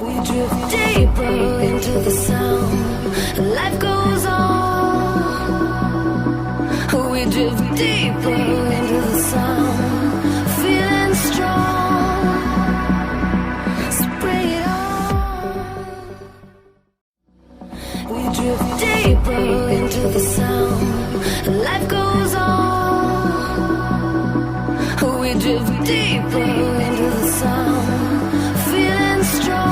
We drift deeper into the sound. Life goes on. We drift deeper into the sound. Feeling strong. Spray it on. We drift deeper into the sound. Life goes on. We drift deeper into the sound. Feeling strong.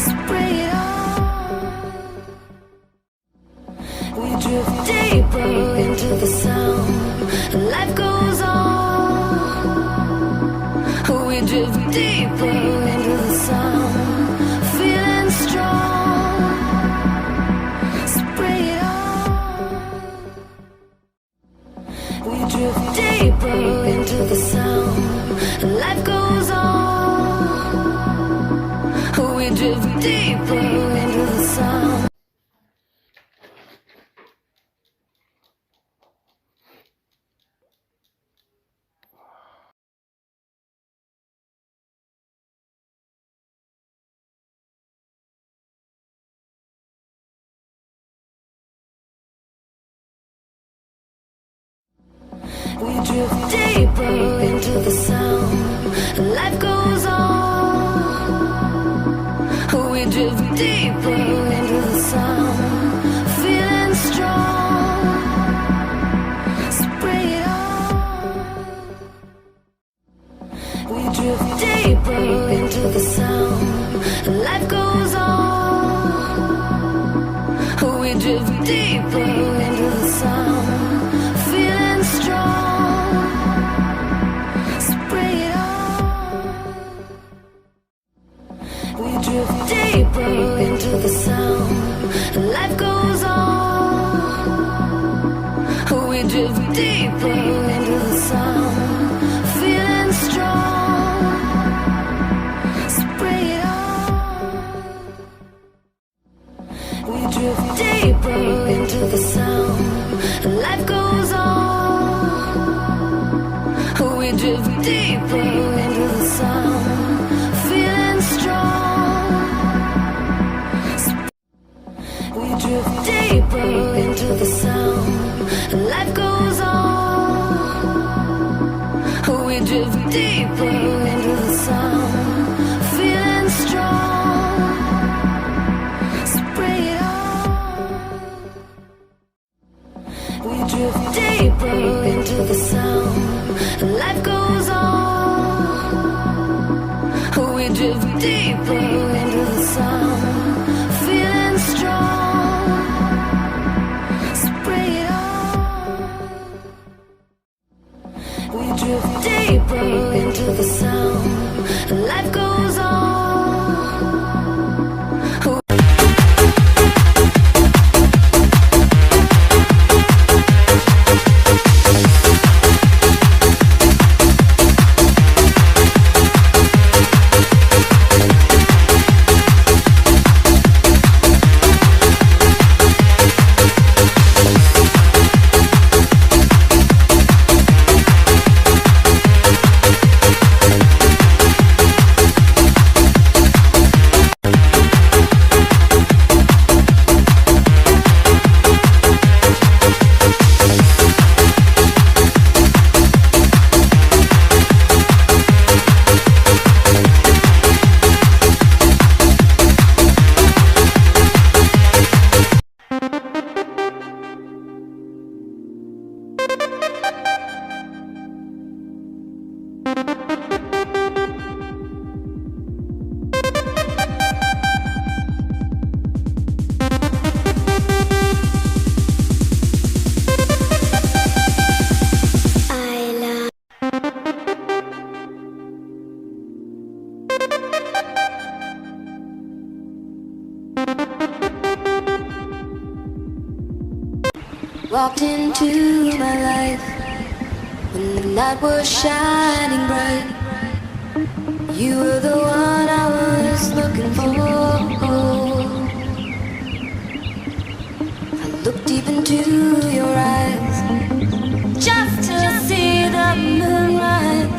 Spray it on. We drift deeper into the sound. Life goes on. We drift deeper into the sound. Feeling strong. Spray it on. We drift deeper into the sound. Life goes on. We drift deeper into the sound. We drift deeper into the sound. Life goes on. We drift deeper into the sound. Feeling strong. Spray it on. We drift deeper into the sound. Life goes on. We drift deeper into the sound. Feeling strong. Spray it on. We drift deeper into the sound. Life goes on. We drift deeper into the sound. Feeling strong. Spray it on. We drift deeper into the sound. Life goes on. We drift deeper into the sound. Feeling strong. We drift deeper into the sound. Life goes on. We drift deeper into the sound. Feeling strong. Spray it on. We drift deeper into the sound. Life goes on. We drift deeper into the sound. Feeling strong. Spray it on. We drift deeper into the sound. Life goes on. Walked into my life when the night was shining bright. You were the one I was looking for. I looked deep into your eyes just to see the moonrise.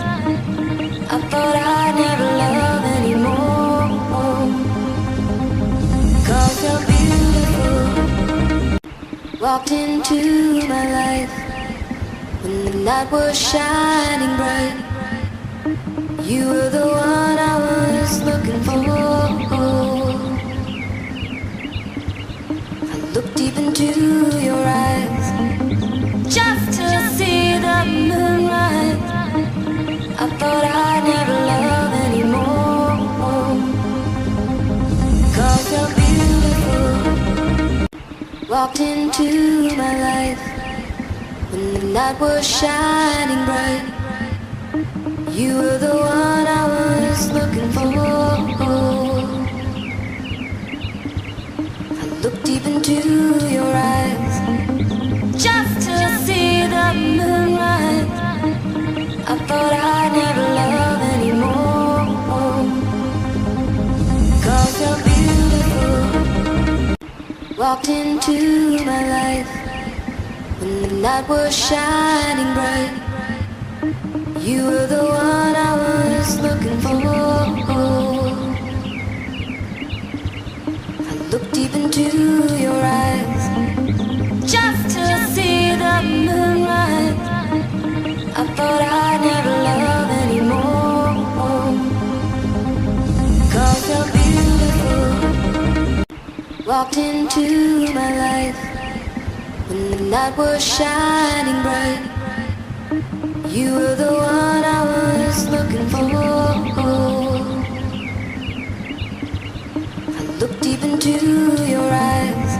I thought I'd never love anymore. walked into my life when the night was shining bright. You were the one I was looking for. I looked deep into your eyes just to see the moonrise. I thought I'd never love anymore, 'cause you're beautiful. Walked into my life when the night was shining bright. You were the one I was looking for. I looked deep into your eyes just to see the moonrise. I thought I'd never love anymore, 'cause you're beautiful. Walked into my life when the night was shining bright. You were the one I was looking for. I looked deep into your eyes just to see the moonrise. I thought I'd never love anymore, 'cause you're beautiful. Walked into my life when the night was shining bright. You were the one I was looking for. I looked deep into your eyes.